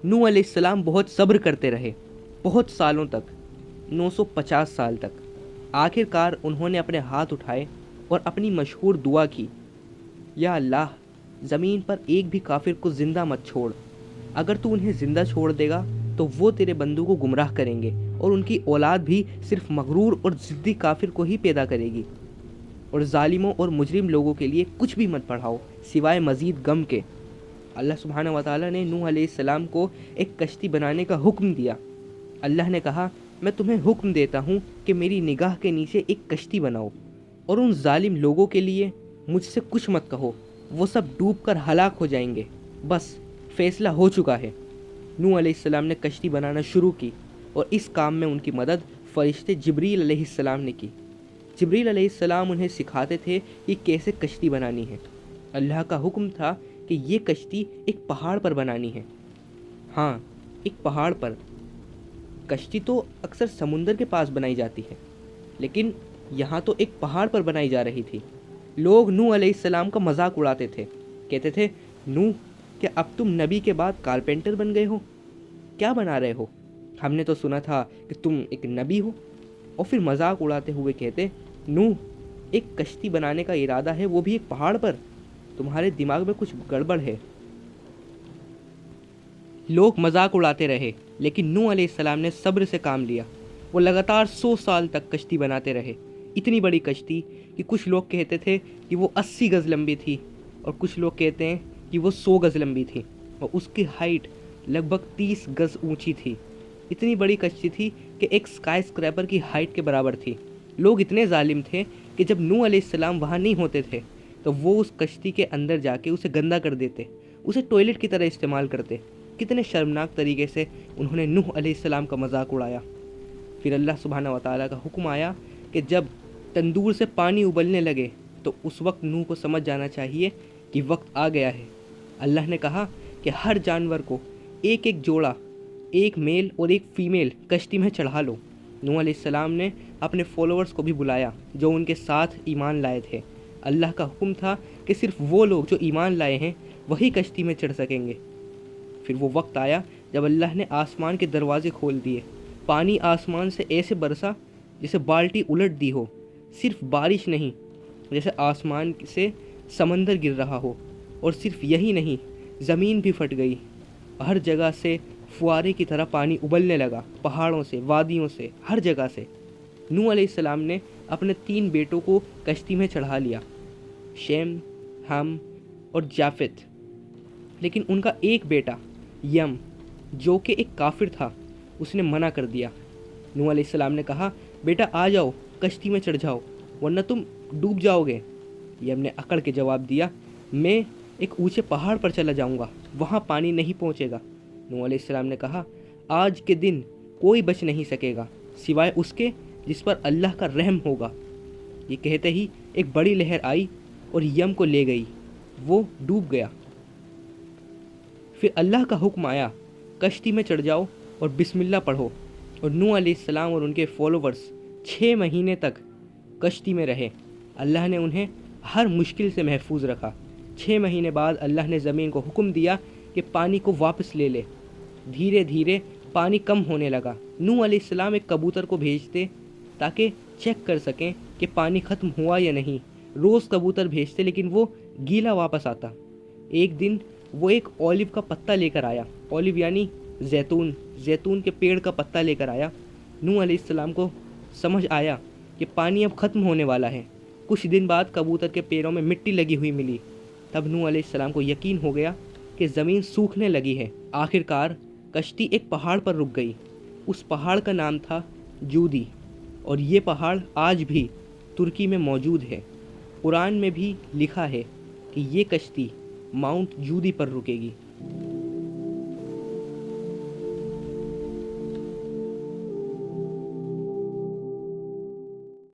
نوح علیہ السلام بہت صبر کرتے رہے، بہت سالوں تک، 950 سال تک۔ آخر کار انہوں نے اپنے ہاتھ اٹھائے اور اپنی مشہور دعا کی، یا اللہ، زمین پر ایک بھی کافر کو زندہ مت چھوڑ۔ اگر تو انہیں زندہ چھوڑ دے گا تو وہ تیرے بندوں کو گمراہ کریں گے، اور ان کی اولاد بھی صرف مغرور اور ضدی کافر کو ہی پیدا کرے گی، اور ظالموں اور مجرم لوگوں کے لیے کچھ بھی مت پڑھاؤ سوائے مزید غم کے۔ اللہ سبحانہ و تعالیٰ نے نوح علیہ السلام کو ایک کشتی بنانے کا حکم دیا۔ اللہ نے کہا، میں تمہیں حکم دیتا ہوں کہ میری نگاہ کے نیچے ایک کشتی بناؤ، اور ان ظالم لوگوں کے لیے مجھ سے کچھ مت کہو، وہ سب ڈوب کر ہلاک ہو جائیں گے، بس فیصلہ ہو چکا ہے۔ نوح علیہ السلام نے کشتی بنانا شروع کی، اور اس کام میں ان کی مدد فرشتے جبریل علیہ السلام نے کی۔ جبریل علیہ السلام انہیں سکھاتے تھے کہ کیسے کشتی بنانی ہے۔ اللہ کا حکم تھا کہ یہ کشتی ایک پہاڑ پر بنانی ہے۔ ہاں، ایک پہاڑ پر۔ کشتی تو اکثر سمندر کے پاس بنائی جاتی ہے، لیکن یہاں تو ایک پہاڑ پر بنائی جا رہی تھی۔ لوگ نوح علیہ السلام کا مذاق اڑاتے تھے، کہتے تھے، نوح، کیا اب تم نبی کے بعد کارپینٹر بن گئے ہو؟ کیا بنا رہے ہو؟ ہم نے تو سنا تھا کہ تم ایک نبی ہو۔ اور پھر مذاق اڑاتے ہوئے کہتے، نوح، ایک کشتی بنانے کا ارادہ ہے، وہ بھی ایک پہاڑ پر؟ تمہارے دماغ میں کچھ گڑبڑ ہے۔ لوگ مذاق اڑاتے رہے، لیکن نوح علیہ السلام نے صبر سے کام لیا۔ وہ لگاتار 100 سال تک کشتی بناتے رہے، اتنی بڑی کشتی کہ کچھ لوگ کہتے تھے کہ وہ 80 گز لمبی تھی، اور کچھ لوگ کہتے ہیں کہ وہ 100 گز لمبی تھی، اور اس کی ہائٹ لگ بھگ 30 گز اونچی تھی۔ اتنی بڑی کشتی تھی کہ ایک اسکائی اسکریپر کی ہائٹ کے برابر تھی۔ لوگ اتنے ظالم تھے کہ جب نوح علیہ السلام وہاں نہیں ہوتے تھے تو وہ اس کشتی کے اندر جا کے اسے گندا کر دیتے، اسے ٹوائلٹ کی طرح استعمال کرتے۔ کتنے شرمناک طریقے سے انہوں نے نوح علیہ السلام کا مذاق اڑایا۔ پھر اللہ سبحانہ و تعالیٰ کا حکم آیا کہ جب تندور سے پانی ابلنے لگے تو اس وقت نوح کو سمجھ جانا چاہیے کہ وقت آ گیا ہے۔ اللہ نے کہا کہ ہر جانور کو ایک ایک جوڑا، ایک میل اور ایک فیمیل کشتی میں چڑھا لو۔ نوح علیہ السلام نے اپنے فالوورز کو بھی بلایا جو ان کے ساتھ ایمان لائے تھے۔ اللہ کا حکم تھا کہ صرف وہ لوگ جو ایمان لائے ہیں وہی کشتی میں چڑھ سکیں گے۔ پھر وہ وقت آیا جب اللہ نے آسمان کے دروازے کھول دیے۔ پانی آسمان سے ایسے برسا جیسے بالٹی الٹ دی ہو، صرف بارش نہیں، جیسے آسمان سے سمندر گر رہا ہو۔ اور صرف یہی نہیں، زمین بھی پھٹ گئی، ہر جگہ سے فوارے کی طرح پانی ابلنے لگا، پہاڑوں سے، وادیوں سے، ہر جگہ سے۔ نوح علیہ السلام نے اپنے 3 بیٹوں کو کشتی میں چڑھا لیا، شیم، ہم اور جافت۔ لیکن ان کا ایک بیٹا یم، جو کہ ایک کافر تھا، اس نے منع کر دیا۔ نوح علیہ السلام نے کہا، بیٹا آ جاؤ، کشتی میں چڑھ جاؤ، ورنہ تم ڈوب جاؤ گے۔ یم نے اکڑ کے جواب دیا، میں ایک اونچے پہاڑ پر چلا جاؤں گا، وہاں پانی نہیں پہنچے گا۔ نوح علیہ السلام نے کہا، آج کے دن کوئی بچ نہیں سکے گا سوائے اس کے جس پر اللہ کا رحم ہوگا۔ یہ کہتے ہی ایک بڑی لہر آئی اور یم کو لے گئی، وہ ڈوب گیا۔ پھر اللہ کا حکم آیا، کشتی میں چڑھ جاؤ اور بسم اللہ پڑھو۔ اور نوح علیہ السلام اور ان کے فالوورز 6 مہینے تک کشتی میں رہے۔ اللہ نے انہیں ہر مشکل سے محفوظ رکھا۔ 6 مہینے بعد اللہ نے زمین کو حکم دیا کہ پانی کو واپس لے لے۔ دھیرے دھیرے پانی کم ہونے لگا۔ نوح علیہ السلام ایک کبوتر کو بھیجتے تاکہ چیک کر سکیں کہ پانی ختم ہوا یا نہیں۔ روز کبوتر بھیجتے لیکن وہ گیلا واپس آتا۔ ایک دن وہ ایک اولیو کا پتا لے کر آیا، اولیو یعنی زیتون، زیتون کے پیڑ کا پتا لے کر آیا۔ نوح علیہ السلام کو سمجھ آیا کہ پانی اب ختم ہونے والا ہے۔ کچھ دن بعد کبوتر کے پیروں میں مٹی لگی ہوئی ملی۔ تب نوح علیہ السلام کو یقین ہو گیا کہ زمین سوکھنے لگی ہے۔ آخر کار کشتی ایک پہاڑ پر رک گئی۔ اس پہاڑ کا نام تھا جودی، اور یہ پہاڑ آج بھی ترکی میں موجود ہے۔ قرآن میں بھی لکھا ہے کہ یہ کشتی ماؤنٹ جودی پر رکے گی۔